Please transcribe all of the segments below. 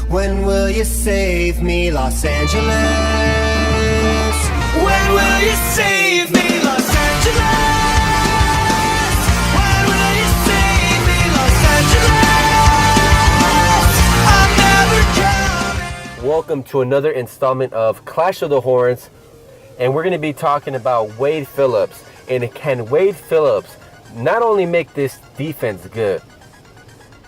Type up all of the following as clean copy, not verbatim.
When will you save me, Los Angeles? When will you save me, Los Angeles? When will you save me, Los Angeles? I'm never coming. Welcome to another installment of Clash of the Horns, and we're going to be talking about Wade Phillips. And can Wade Phillips not only make this defense good,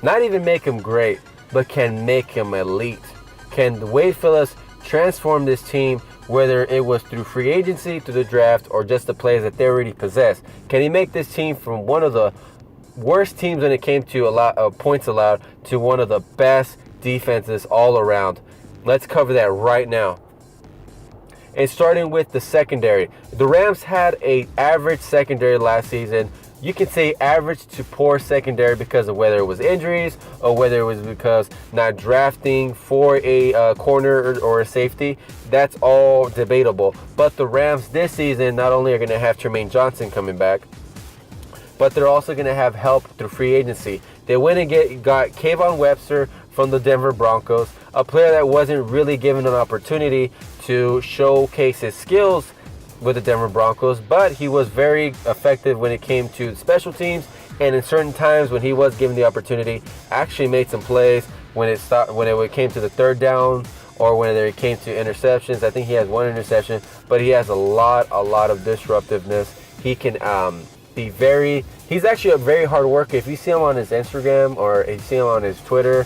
not even make him great, but can make him elite? Can Wade Phillips transform this team, whether it was through free agency, through the draft, or just the players that they already possess? Can he make this team from one of the worst teams when it came to points allowed to one of the best defenses all around? Let's cover that right now. And starting with the secondary, the Rams had an average secondary last season. You can say average to poor secondary because of whether it was injuries or whether it was because not drafting for a corner or a safety. That's all debatable. But the Rams this season not only are going to have Tremaine Johnson coming back, but they're also going to have help through free agency. They went and got Kayvon Webster from the Denver Broncos, a player that wasn't really given an opportunity to showcase his skills with the Denver Broncos, but he was very effective when it came to special teams, and in certain times when he was given the opportunity, actually made some plays when it came to the third down or when it came to interceptions. I think he has one interception, but he has a lot of disruptiveness. He can he's actually a very hard worker. If you see him on his Instagram or if you see him on his Twitter,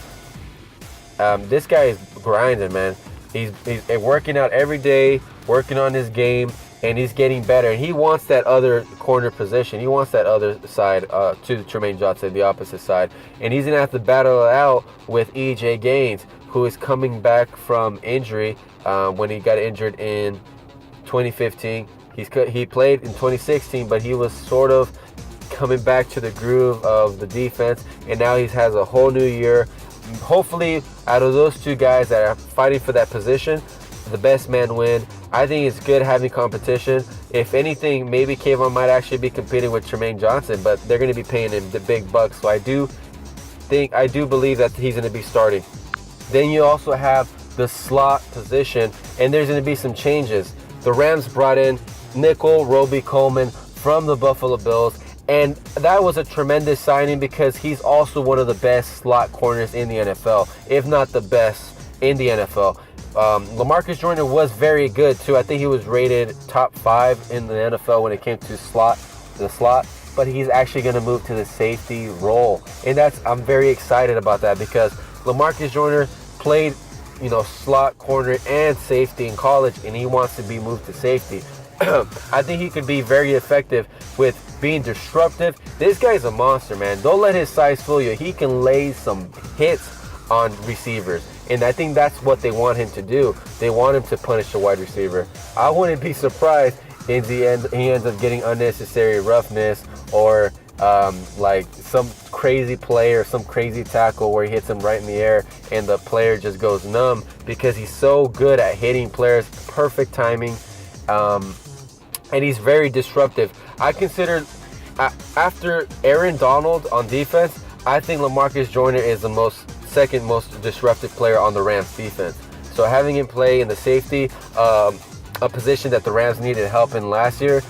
this guy is grinding, man. He's working out every day, working on his game, and he's getting better. And he wants that other corner position. He wants that other side to Tremaine Johnson, the opposite side. And he's going to have to battle it out with E.J. Gaines, who is coming back from injury when he got injured in 2015. He played in 2016, but he was sort of coming back to the groove of the defense. And now he has a whole new year. Hopefully, out of those two guys that are fighting for that position, the best man win. I think it's good having competition. If anything, maybe Kayvon might actually be competing with Tremaine Johnson, but they're going to be paying him the big bucks. So I do believe that he's going to be starting. Then you also have the slot position, and there's going to be some changes. The Rams brought in nickel Roby Coleman from the Buffalo Bills, and that was a tremendous signing because he's also one of the best slot corners in the NFL, if not the best in the NFL. LaMarcus Joyner was very good too. I think he was rated top 5 in the NFL when it came to the slot, but he's actually going to move to the safety role, and I'm very excited about that because LaMarcus Joyner played, slot corner and safety in college, and he wants to be moved to safety. I think he could be very effective with being disruptive. This guy's a monster, man. Don't let his size fool you. He can lay some hits on receivers, and I think that's what they want him to do. They want him to punish the wide receiver. I wouldn't be surprised in the end he ends up getting unnecessary roughness or like some crazy play or some crazy tackle where he hits him right in the air and the player just goes numb because he's so good at hitting players, perfect timing, and he's very disruptive. I consider after Aaron Donald on defense, I think LaMarcus Joyner is the second most disruptive player on the Rams defense. So having him play in the safety, a position that the Rams needed help in last year,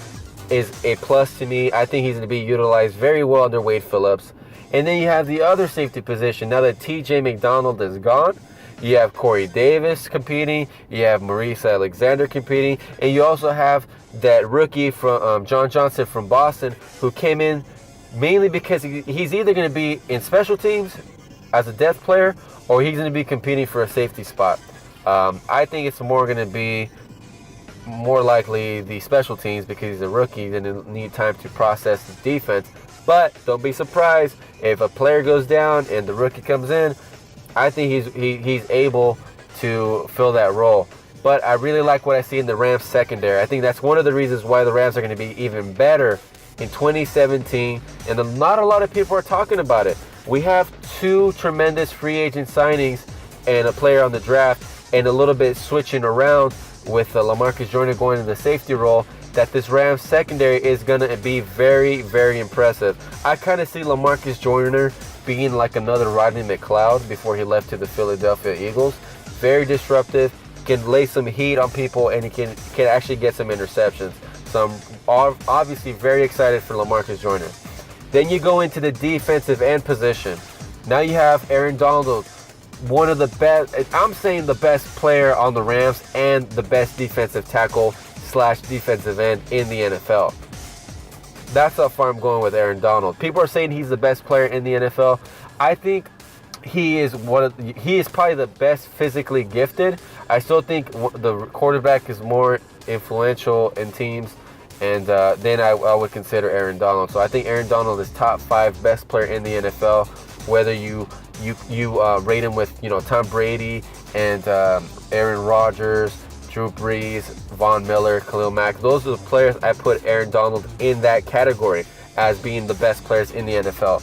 is a plus to me. I think he's going to be utilized very well under Wade Phillips. And then you have the other safety position. Now that T.J. McDonald is gone, you have Corey Davis competing, you have Maurice Alexander competing, and you also have that rookie from John Johnson from Boston, who came in mainly because he's either going to be in special teams as a depth player or he's going to be competing for a safety spot. I think it's more going to be more likely the special teams because he's a rookie and he'll need time to process the defense. But don't be surprised if a player goes down and the rookie comes in. I think he's able to fill that role. But I really like what I see in the Rams secondary. I think that's one of the reasons why the Rams are going to be even better in 2017. And not a lot of people are talking about it. We have 2 tremendous free agent signings and a player on the draft and a little bit switching around with LaMarcus Joyner going in the safety role, that this Rams secondary is going to be very, very impressive. I kind of see LaMarcus Joyner being like another Rodney McLeod before he left to the Philadelphia Eagles. Very disruptive, can lay some heat on people, and he can actually get some interceptions. So I'm obviously very excited for LaMarcus Joyner. Then you go into the defensive end position. Now you have Aaron Donald, one of the best, I'm saying the best player on the Rams and the best defensive tackle / defensive end in the NFL. That's how far I'm going with Aaron Donald. People are saying he's the best player in the NFL. I think he is probably the best physically gifted. I still think the quarterback is more influential in teams, and then I would consider Aaron Donald. So I think Aaron Donald is top 5 best player in the NFL. Whether you rate him with Tom Brady and Aaron Rodgers, Drew Brees, Von Miller, Khalil Mack, those are the players I put Aaron Donald in that category as being the best players in the NFL.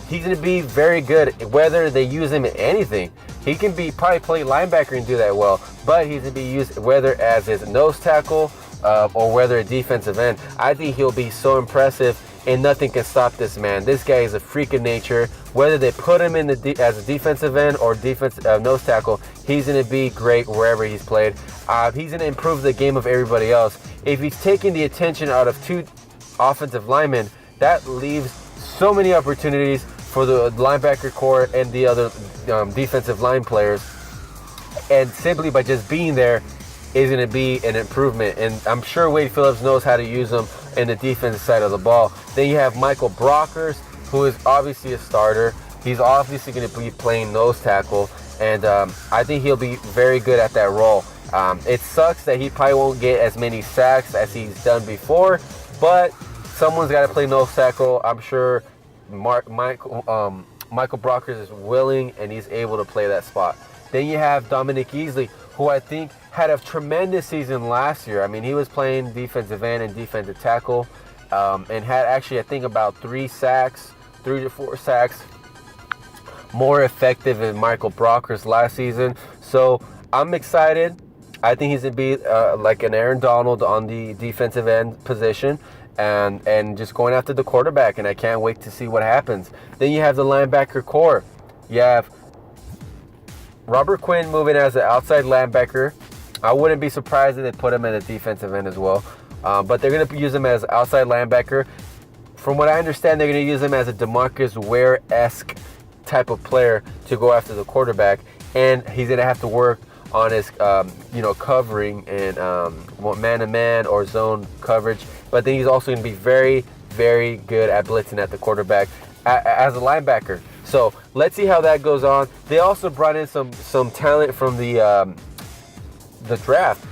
He's going to be very good whether they use him in anything. He can probably play linebacker and do that well, but he's going to be used whether as his nose tackle or whether a defensive end. I think he'll be so impressive, and nothing can stop this man. This guy is a freak of nature. Whether they put him in as a defensive end or nose tackle, he's going to be great wherever he's played. He's going to improve the game of everybody else. If he's taking the attention out of 2 offensive linemen, that leaves so many opportunities for the linebacker core and the other defensive line players. And simply by just being there is going to be an improvement. And I'm sure Wade Phillips knows how to use them in the defensive side of the ball. Then you have Michael Brockers, who is obviously a starter. He's obviously going to be playing nose tackle, and I think he'll be very good at that role. It sucks that he probably won't get as many sacks as he's done before, but someone's got to play nose tackle. I'm sure Michael Brockers is willing and he's able to play that spot. Then you have Dominic Easley, who I think had a tremendous season last year. I mean, he was playing defensive end and defensive tackle, and had actually, I think, about 3 to 4 sacks, more effective than Michael Brockers last season. So I'm excited. I think he's going to be like an Aaron Donald on the defensive end position, and just going after the quarterback, and I can't wait to see what happens. Then you have the linebacker core. You have Robert Quinn moving as an outside linebacker. I wouldn't be surprised if they put him at a defensive end as well. But they're going to use him as outside linebacker. From what I understand, they're going to use him as a DeMarcus Ware-esque type of player to go after the quarterback. And he's going to have to work on his, covering and man-to-man or zone coverage. But then he's also going to be very, very good at blitzing at the quarterback as a linebacker. So let's see how that goes on. They also brought in some talent from the draft.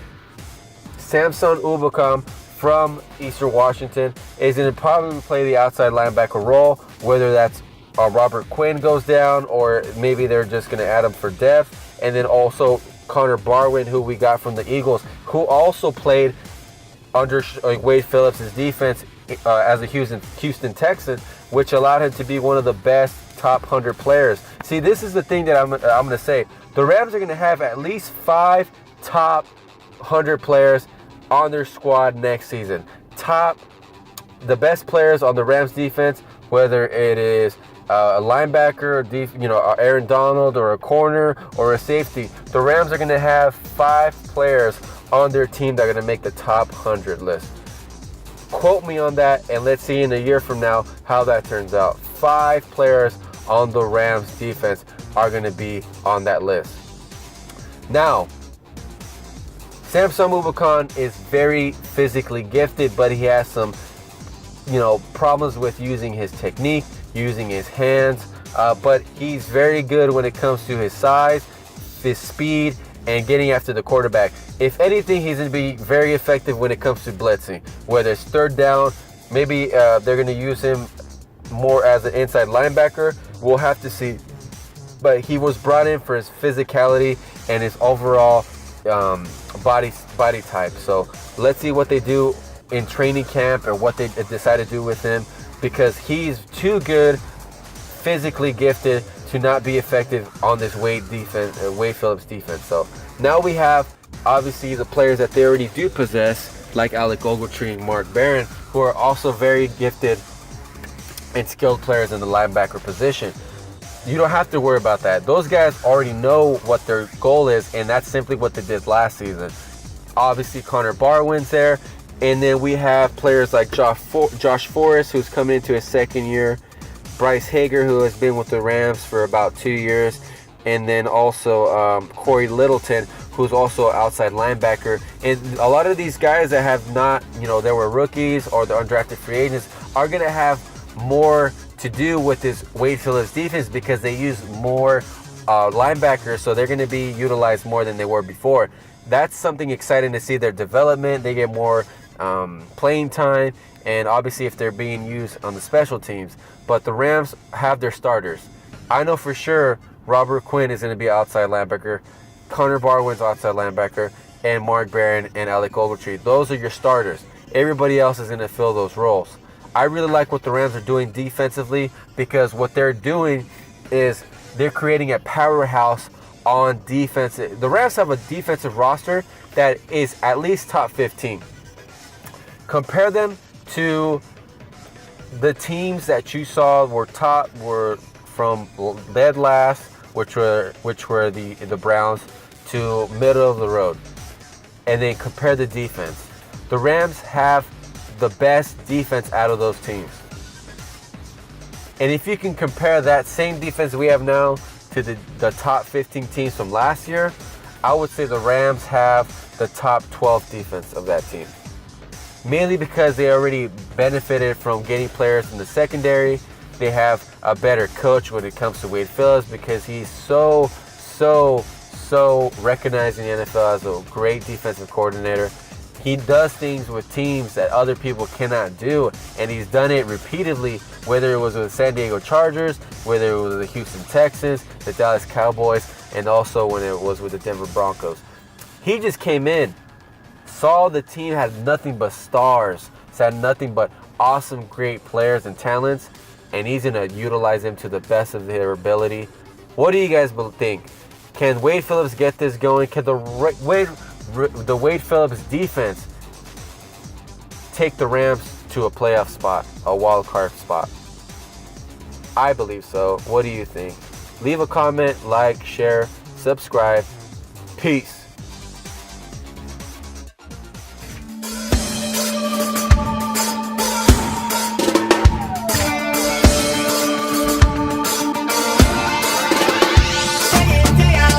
Samson Ubakam from Eastern Washington is going to probably play the outside linebacker role, whether that's Robert Quinn goes down or maybe they're just going to add him for depth. And then also Connor Barwin, who we got from the Eagles, who also played under Wade Phillips' defense as a Houston Texan, which allowed him to be one of the best top 100 players. See, this is the thing that I'm going to say. The Rams are going to have at least 5 top 100 players on their squad next season. The best players on the Rams defense, whether it is a linebacker, Aaron Donald, or a corner, or a safety. The Rams are going to have 5 players on their team that are going to make the top 100 list. Quote me on that, and let's see in a year from now how that turns out. 5 players on the Rams defense are going to be on that list. Now, Samson Ubakam is very physically gifted, but he has some, problems with using his technique, using his hands. But he's very good when it comes to his size, his speed, and getting after the quarterback. If anything, he's going to be very effective when it comes to blitzing. Whether it's third down, maybe they're going to use him more as an inside linebacker. We'll have to see. But he was brought in for his physicality and his overall body type. So let's see what they do in training camp and what they decide to do with him, because he's too good, physically gifted, to not be effective on this Wade Phillips defense. So now we have obviously the players that they already do possess, like Alec Ogletree and Mark Barron, who are also very gifted and skilled players in the linebacker position. You don't have to worry about that. Those guys already know what their goal is, and that's simply what they did last season. Obviously, Connor Barwin's there, and then we have players like Josh Forrest, who's coming into his second year, Bryce Hager, who has been with the Rams for about 2 years, and then also Corey Littleton, who's also an outside linebacker. And a lot of these guys that have not, they were rookies or the undrafted free agents, are going to have more to do with this Wade Phillips defense because they use more linebackers, so they're going to be utilized more than they were before. That's something exciting to see, their development. They get more playing time, and obviously if they're being used on the special teams. But the Rams have their starters. I know for sure Robert Quinn is going to be outside linebacker, Connor Barwin's outside linebacker, and Mark Barron and Alec Ogletree. Those are your starters. Everybody else is going to fill those roles. I really like what the Rams are doing defensively, because what they're doing is they're creating a powerhouse on defense. The Rams have a defensive roster that is at least top 15. Compare them to the teams that you saw were from dead last, which were the Browns, to middle of the road, and then compare the defense. The Rams have the best defense out of those teams. And if you can compare that same defense we have now to the top 15 teams from last year, I would say the Rams have the top 12 defense of that team. Mainly because they already benefited from getting players in the secondary. They have a better coach when it comes to Wade Phillips, because he's so recognized in the NFL as a great defensive coordinator. He does things with teams that other people cannot do, and he's done it repeatedly, whether it was with the San Diego Chargers, whether it was with the Houston Texans, the Dallas Cowboys, and also when it was with the Denver Broncos. He just came in, saw the team had nothing but stars, had nothing but awesome, great players and talents, and he's going to utilize them to the best of their ability. What do you guys think? Can Wade Phillips get this going? Can the Wade Phillips defense take the Rams to a playoff spot, a wild card spot? I believe so. What do you think? Leave a comment, like, share, subscribe. Peace.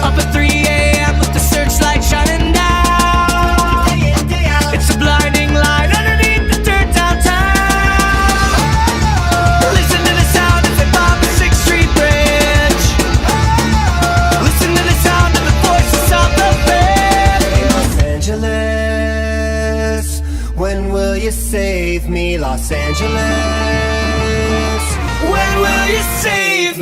Up at 3 a.m. with the searchlight shining down. It's a blinding light underneath the dirt downtown. Listen to the sound as they bomb the 6th Street Bridge. Listen to the sound of the voices of the band. Hey, Los Angeles, when will you save me, Los Angeles? When will you save me?